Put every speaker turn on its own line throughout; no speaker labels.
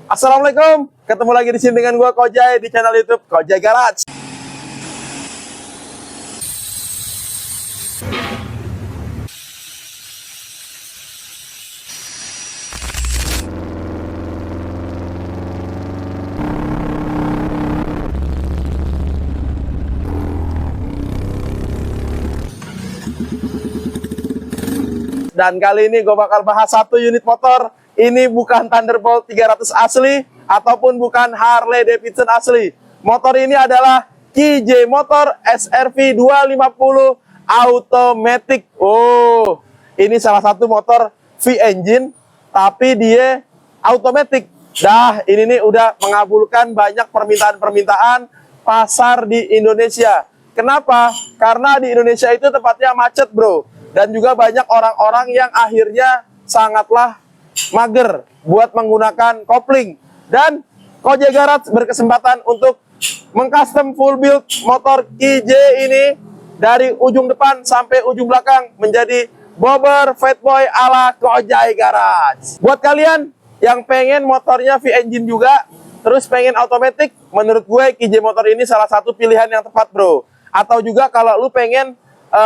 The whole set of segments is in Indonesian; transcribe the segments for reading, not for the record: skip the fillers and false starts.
Assalamualaikum, ketemu lagi di sini dengan gua Kojai di channel YouTube Kojai Garage. Dan kali ini gue bakal bahas satu unit motor. Ini bukan Thunderbolt 300 asli ataupun bukan Harley Davidson asli. Motor ini adalah KJ Motor SRV 250 Automatic. Oh, ini salah satu motor V-engine tapi dia automatic. Dah, ini nih udah mengabulkan banyak permintaan-permintaan pasar di Indonesia. Kenapa? Karena di Indonesia itu tempatnya macet, bro. Dan juga banyak orang-orang yang akhirnya sangatlah mager buat menggunakan kopling. Dan Kojai Garage berkesempatan untuk mengcustom full build motor KJ ini dari ujung depan sampai ujung belakang menjadi bobber fatboy ala Kojai Garage. Buat kalian yang pengen motornya V-engine juga, terus pengen automatic, menurut gue KJ motor ini salah satu pilihan yang tepat, bro. Atau juga kalau lu pengen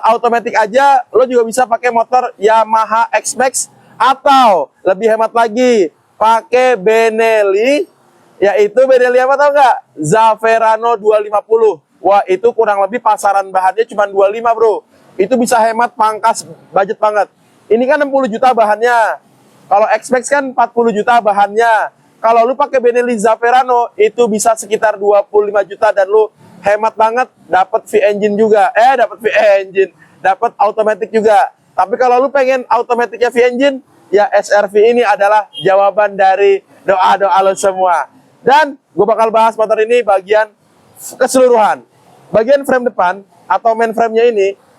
automatic aja, lo juga bisa pakai motor Yamaha X-Max atau lebih hemat lagi pakai Benelli, yaitu Benelli apa tau nggak? Zaverano 250. Wah, itu kurang lebih pasaran bahannya cuma 25, bro. Itu bisa hemat pangkas budget banget. Ini kan 60 juta bahannya. Kalau X-Max kan 40 juta bahannya. Kalau lu pakai Benelli Zaverano itu bisa sekitar 25 juta dan lu hemat banget, dapat V-engine juga. Dapat V-engine, dapat automatic juga. Tapi kalau lu pengen automaticnya V-engine, ya SRV ini adalah jawaban dari doa-doa lo semua. Dan gue bakal bahas motor ini bagian keseluruhan. Bagian frame depan atau main frame-nya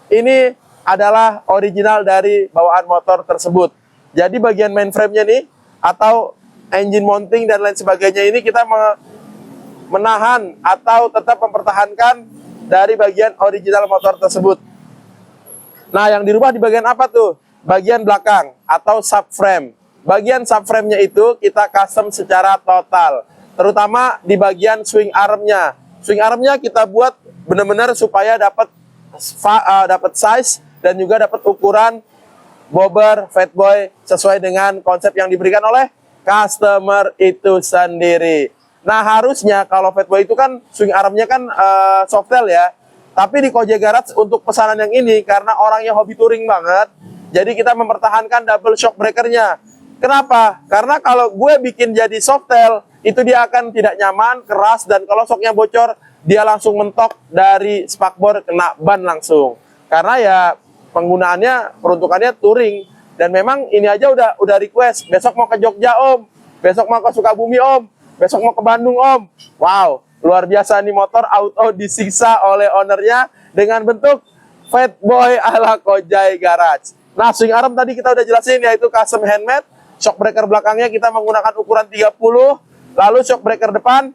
ini adalah original dari bawaan motor tersebut. Jadi bagian main frame-nya nih atau engine mounting dan lain sebagainya ini kita menahan atau tetap mempertahankan dari bagian original motor tersebut. Nah, yang dirubah di bagian apa tuh? Bagian belakang atau subframe. Bagian subframe-nya itu kita custom secara total, terutama di bagian swing arm-nya. Swing arm-nya kita buat benar-benar supaya dapat size dan juga dapat ukuran bobber fatboy sesuai dengan konsep yang diberikan oleh customer itu sendiri. Nah, harusnya kalau fatboy itu kan swing armnya kan softail ya. Tapi di Kojai Garage untuk pesanan yang ini karena orangnya hobi touring banget, jadi kita mempertahankan double shock breakernya. Kenapa? Karena kalau gue bikin jadi softail, itu dia akan tidak nyaman, keras, dan kalau shocknya bocor, dia langsung mentok dari spakbor kena ban langsung. Karena ya penggunaannya, peruntukannya touring. Dan memang ini aja udah request, besok mau ke Jogja om, besok mau ke Sukabumi om, besok mau ke Bandung om. Wow, luar biasa nih motor auto disiksa oleh ownernya dengan bentuk fatboy ala Kojai Garage. Nah, swing arm tadi kita udah jelasin yaitu custom handmade. Shock breaker belakangnya kita menggunakan ukuran 30. Lalu shock breaker depan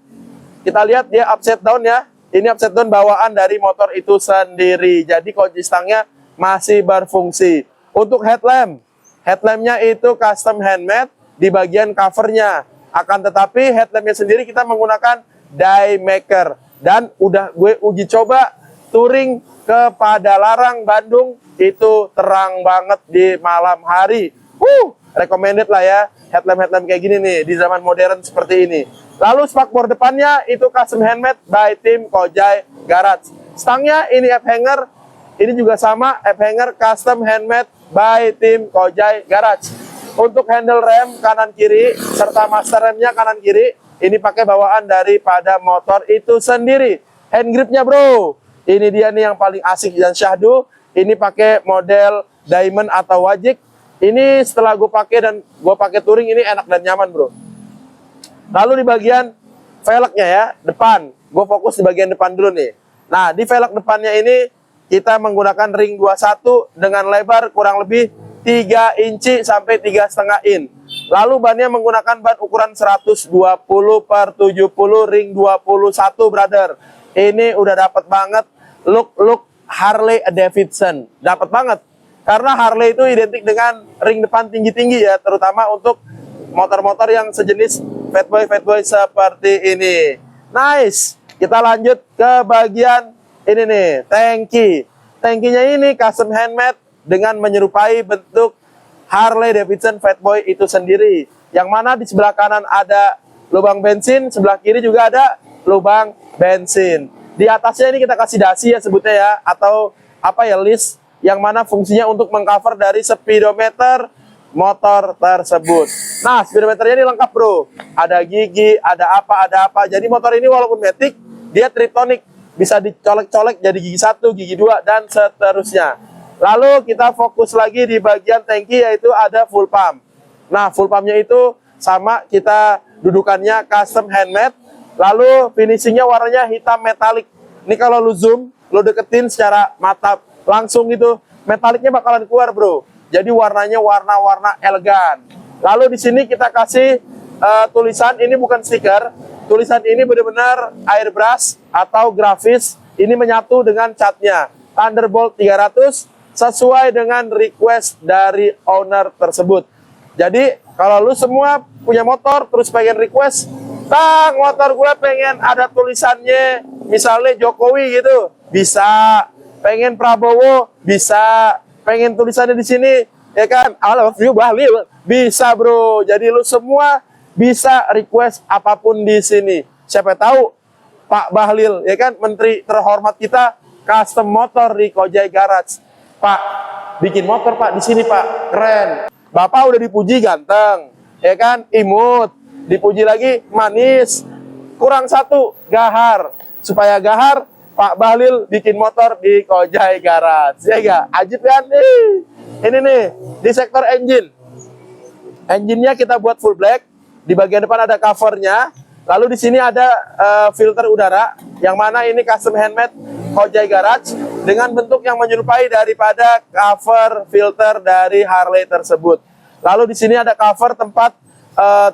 kita lihat dia upside down ya. Ini upside down bawaan dari motor itu sendiri. Jadi kunci stangnya masih berfungsi. Untuk headlampnya itu custom handmade di bagian covernya. Akan tetapi headlampnya sendiri kita menggunakan die maker. Dan udah gue uji coba touring ke Padalarang, Bandung. Itu terang banget di malam hari. Recommended lah ya. Headlamp kayak gini nih di zaman modern seperti ini. Lalu spakbor depannya itu custom handmade by tim Kojai Garage. Stangnya ini F-hanger. Ini juga sama F-hanger custom handmade by tim Kojai Garage. Untuk handle rem kanan kiri serta master remnya kanan kiri ini pakai bawaan daripada motor itu sendiri. Hand gripnya bro, ini dia nih yang paling asik dan syahdu. Ini pakai model diamond atau wajik. Ini setelah gue pakai dan gue pakai touring ini enak dan nyaman bro. Lalu di bagian velgnya ya depan, gue fokus di bagian depan dulu nih. Nah di velg depannya ini kita menggunakan ring 21 dengan lebar kurang lebih 3 inci sampai 3,5 in. Lalu bannya menggunakan ban ukuran 120 per 70 ring 21 brother. Ini udah dapat banget look Harley Davidson. Dapat banget. Karena Harley itu identik dengan ring depan tinggi-tinggi ya, terutama untuk motor-motor yang sejenis fatboy seperti ini. Nice. Kita lanjut ke bagian ini nih, tangki. Tangkinya ini custom handmade dengan menyerupai bentuk Harley Davidson Fatboy itu sendiri. Yang mana di sebelah kanan ada lubang bensin, sebelah kiri juga ada lubang bensin. Di atasnya ini kita kasih dasi ya sebutnya ya, atau apa ya, list, yang mana fungsinya untuk mengcover dari speedometer motor tersebut. Nah, speedometernya ini lengkap bro. Ada gigi, ada apa. Jadi motor ini walaupun matic, dia triptonic. Bisa dicolek-colek jadi gigi 1, gigi 2, dan seterusnya. Lalu kita fokus lagi di bagian tangki, yaitu ada full pump. Nah, full pumpnya itu sama, kita dudukannya custom handmade. Lalu finishingnya warnanya hitam metalik. Ini kalau lu zoom, lu deketin secara mata langsung gitu, metaliknya bakalan keluar bro. Jadi warnanya warna-warna elegan. Lalu di sini kita kasih tulisan, ini bukan stiker. Tulisan ini benar-benar airbrush atau grafis. Ini menyatu dengan catnya. Thunderbolt 300 sesuai dengan request dari owner tersebut. Jadi kalau lu semua punya motor terus pengen request, Bang, motor gue pengen ada tulisannya misalnya Jokowi gitu, bisa. Pengen Prabowo, bisa. Pengen tulisannya di sini, ya kan, I love you Bahlil, bisa bro. Jadi lu semua bisa request apapun di sini. Siapa tahu Pak Bahlil, ya kan, menteri terhormat kita, custom motor di Kojai Garage. Pak, bikin motor Pak di sini Pak, keren. Bapak udah dipuji ganteng, ya kan, imut, dipuji lagi manis. Kurang satu, gahar. Supaya gahar, Pak Bahlil bikin motor di Kojai Garage. Ya enggak? Ajib kan nih. Ini nih, di sektor engine. Engine-nya kita buat full black. Di bagian depan ada covernya. Lalu di sini ada filter udara, yang mana ini custom handmade Kojai Garage dengan bentuk yang menyerupai daripada cover filter dari Harley tersebut. Lalu di sini ada cover tempat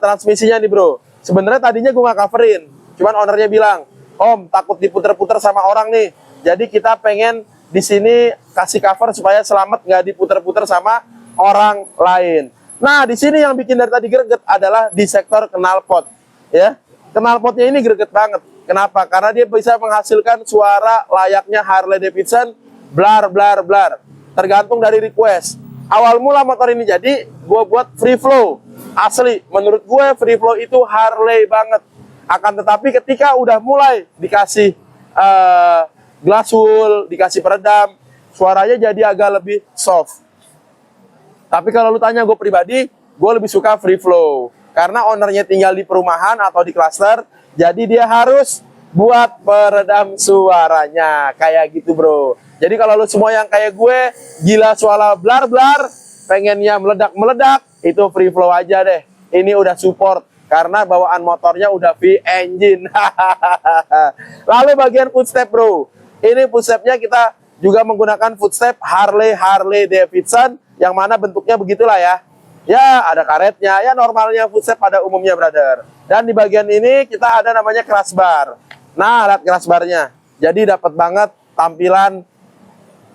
transmisinya nih bro. Sebenarnya tadinya gue nggak coverin, cuman ownernya bilang, Om takut diputer-puter sama orang nih. Jadi kita pengen di sini kasih cover supaya selamat nggak diputer-puter sama orang lain. Nah, di sini yang bikin dari tadi greget adalah di sektor knalpot, ya. Knalpotnya ini greget banget. Kenapa? Karena dia bisa menghasilkan suara layaknya Harley Davidson, blar. Tergantung dari request. Awal mula motor ini jadi, gue buat free flow. Asli, menurut gue free flow itu Harley banget. Akan tetapi ketika udah mulai dikasih glass wool, dikasih peredam, suaranya jadi agak lebih soft. Tapi kalau lu tanya gue pribadi, gue lebih suka free flow. Karena ownernya tinggal di perumahan atau di klaster, jadi dia harus buat peredam suaranya. Kayak gitu bro. Jadi kalau lu semua yang kayak gue, gila suara blar, pengennya meledak, itu free flow aja deh. Ini udah support, karena bawaan motornya udah V-engine. Lalu bagian footstep bro. Ini footstepnya kita juga menggunakan footstep Harley Davidson, yang mana bentuknya begitulah ya. Ya, ada karetnya, ya normalnya footstep pada umumnya, brother. Dan di bagian ini kita ada namanya crash bar. Nah, lihat crash barnya. Jadi dapat banget tampilan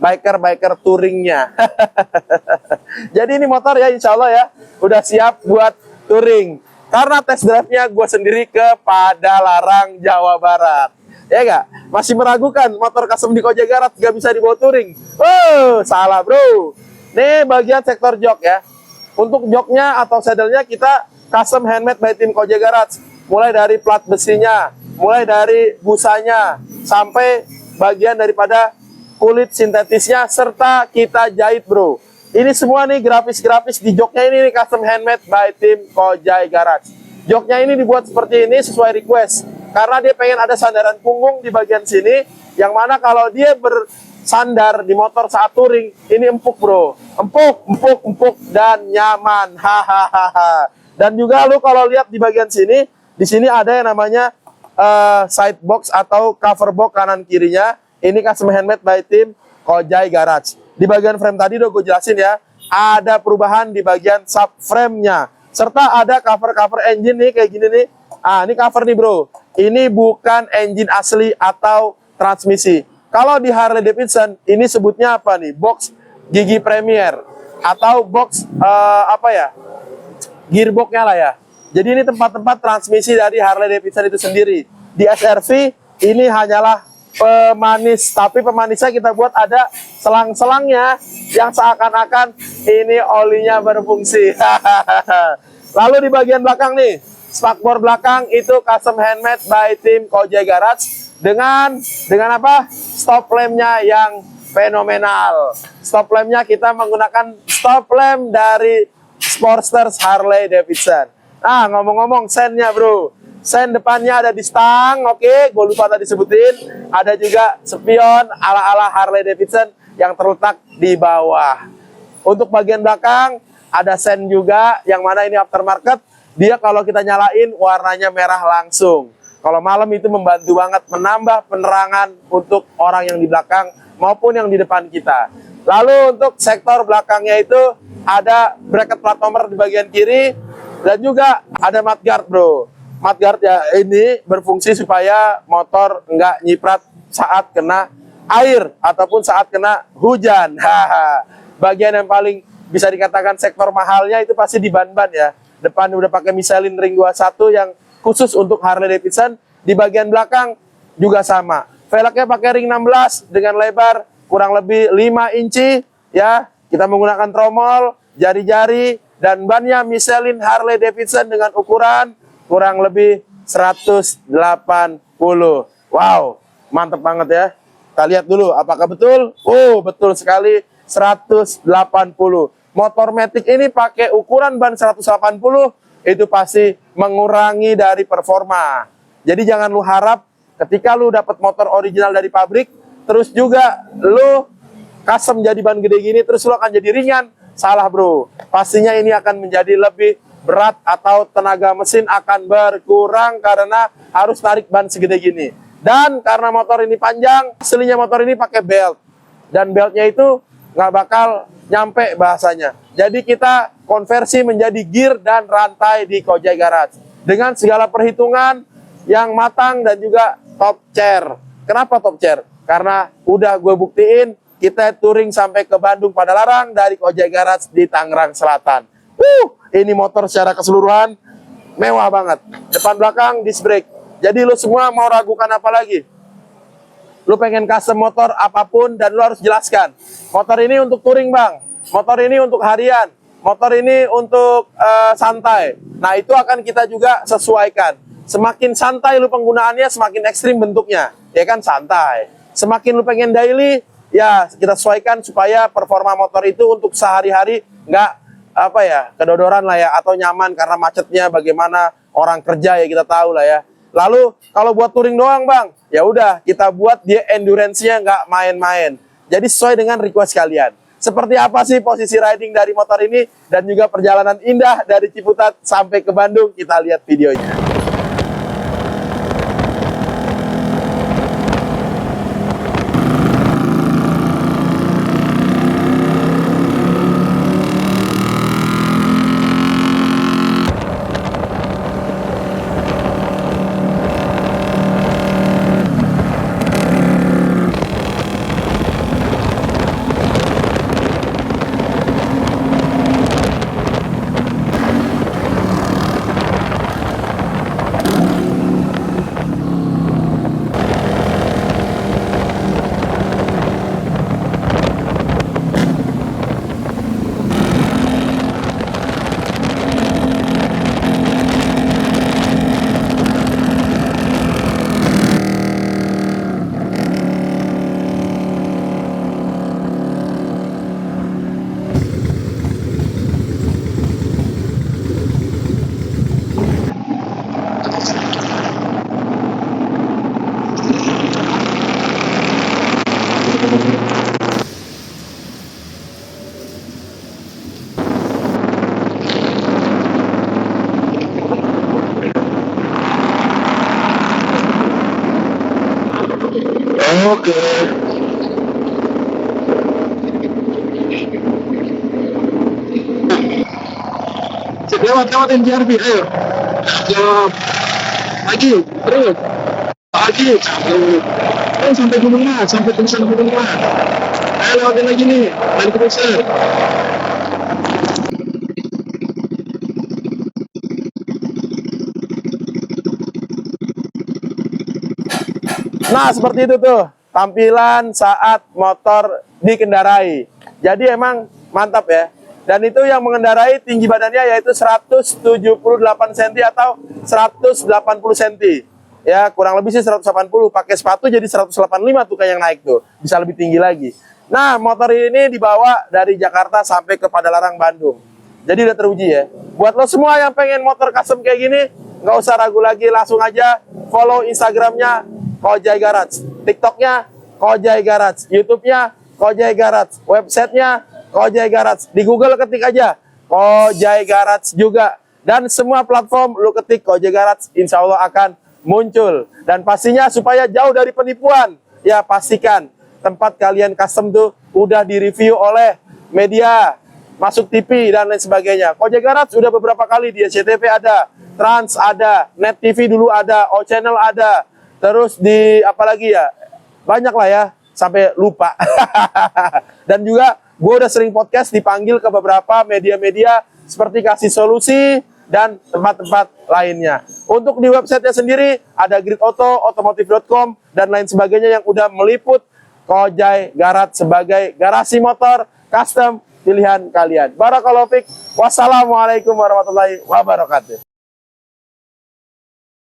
biker touringnya. Jadi ini motor ya, insya Allah ya, udah siap buat touring. Karena test drive-nya gue sendiri ke Padalarang, Jawa Barat. Ya enggak? Masih meragukan motor custom di Kojai Garage gak bisa dibawa touring. Oh, salah bro. Nih bagian sektor jok ya. Untuk joknya atau saddle-nya kita custom handmade by tim Kojai Garage. Mulai dari plat besinya, mulai dari busanya, sampai bagian daripada kulit sintetisnya, serta kita jahit bro. Ini semua nih grafis-grafis di joknya ini nih custom handmade by tim Kojai Garage. Joknya ini dibuat seperti ini sesuai request. Karena dia pengen ada sandaran punggung di bagian sini, yang mana kalau dia bersandar di motor saat touring, ini empuk bro. Empuk, dan nyaman. Hahaha. Dan juga lu kalau lihat di bagian sini, di sini ada yang namanya side box atau cover box kanan kirinya. Ini custom handmade by tim Kojai Garage. Di bagian frame tadi udah gue jelasin ya, ada perubahan di bagian subframe-nya. Serta ada cover engine nih kayak gini nih. Ah, ini cover nih bro. Ini bukan engine asli atau transmisi. Kalau di Harley Davidson, ini sebutnya apa nih? Box gigi premier atau box apa ya? gearboxnya lah ya. Jadi ini tempat-tempat transmisi dari Harley Davidson itu sendiri. Di SRV ini hanyalah pemanis, tapi pemanisnya kita buat ada selang-selangnya yang seakan-akan ini olinya berfungsi. Lalu di bagian belakang nih, spakbor belakang itu custom handmade by tim Kojai Garage dengan apa? Stop lampnya yang fenomenal. Stop lampnya kita menggunakan stop lamp dari Sportsters Harley Davidson. Nah, ngomong-ngomong sennya bro, sen depannya ada di stang, oke, gue lupa tadi sebutin. Ada juga spion ala-ala Harley Davidson yang terletak di bawah. Untuk bagian belakang ada sen juga, yang mana ini aftermarket. Dia kalau kita nyalain warnanya merah langsung. Kalau malam itu membantu banget menambah penerangan untuk orang yang di belakang maupun yang di depan kita. Lalu untuk sektor belakangnya itu ada bracket plat nomor di bagian kiri dan juga ada mudguard bro. Mudguard ya ini berfungsi supaya motor nggak nyiprat saat kena air ataupun saat kena hujan. Bagian yang paling bisa dikatakan sektor mahalnya itu pasti di ban-ban ya. Depan udah pakai Michelin Ring 21 yang khusus untuk Harley Davidson. Di bagian belakang juga sama. Velgnya pakai ring 16 dengan lebar kurang lebih 5 inci ya. Kita menggunakan tromol, jari-jari, dan bannya Michelin Harley Davidson dengan ukuran kurang lebih 180. Wow, mantep banget ya. Kita lihat dulu apakah betul. Oh, betul sekali 180. Motor Matic ini pakai ukuran ban 180, itu pasti mengurangi dari performa. Jadi jangan lu harap ketika lu dapat motor original dari pabrik, terus juga lu custom jadi ban gede gini, terus lu akan jadi ringan. Salah bro, pastinya ini akan menjadi lebih berat atau tenaga mesin akan berkurang karena harus narik ban segede gini. Dan karena motor ini panjang, aslinya motor ini pakai belt. Dan beltnya itu nggak bakal nyampe bahasanya. Jadi kita konversi menjadi gear dan rantai di Kojai Garage. Dengan segala perhitungan yang matang dan juga top chair. Kenapa top chair? Karena udah gue buktiin kita touring sampai ke Bandung Padalarang dari Kojai Garage di Tangerang Selatan. Ini motor secara keseluruhan mewah banget. Depan belakang disc brake. Jadi lu semua mau ragukan apa lagi? Lu pengen custom motor apapun dan lu harus jelaskan. Motor ini untuk touring bang. Motor ini untuk harian. Motor ini untuk santai. Nah itu akan kita juga sesuaikan. Semakin santai lu penggunaannya, semakin ekstrim bentuknya. Ya kan santai. Semakin lu pengen daily, ya kita sesuaikan supaya performa motor itu untuk sehari-hari nggak apa ya kedodoran lah ya atau nyaman karena macetnya bagaimana orang kerja ya kita tahu lah ya. Lalu kalau buat touring doang bang, ya udah kita buat dia endurance-nya nggak main-main. Jadi sesuai dengan request kalian. Seperti apa sih posisi riding dari motor ini dan juga perjalanan indah dari Ciputat sampai ke Bandung, kita lihat videonya. Oke. Lewatin JRB, ayo. Jawab. Lagi, terus. Lagi. Sampai Gunung Mas, sampai tulisan Gunung Mas. Ayo lewatin lagi nih, balik ke pusat. Nah, seperti itu tuh tampilan saat motor dikendarai. Jadi emang mantap ya. Dan itu yang mengendarai tinggi badannya yaitu 178 cm atau 180 cm. Ya, kurang lebih sih 180. Pakai sepatu jadi 185 tuh kayak yang naik tuh. Bisa lebih tinggi lagi. Nah, motor ini dibawa dari Jakarta sampai ke Padalarang, Bandung. Jadi udah teruji ya. Buat lo semua yang pengen motor custom kayak gini, nggak usah ragu lagi, langsung aja follow Instagramnya Kojai Garage, TikToknya Kojai Garage, YouTube-nya Kojai Garage, websitenya Kojai Garage. Di Google ketik aja Kojai Garage juga. Dan semua platform lu ketik Kojai Garage, insya Allah akan muncul. Dan pastinya supaya jauh dari penipuan, ya pastikan tempat kalian custom tuh udah direview oleh media, masuk TV dan lain sebagainya. Kojai Garage udah beberapa kali di SCTV ada, Trans ada, Net TV dulu ada, O Channel ada, terus di apalagi ya, banyak lah ya, sampai lupa. Dan juga gue udah sering podcast dipanggil ke beberapa media-media seperti Kasih Solusi dan tempat-tempat lainnya. Untuk di websitenya sendiri ada Grid Auto, otomotif.com dan lain sebagainya yang udah meliput Kojai Garage sebagai garasi motor custom pilihan kalian. Barakallahu fiik. Wassalamualaikum warahmatullahi wabarakatuh.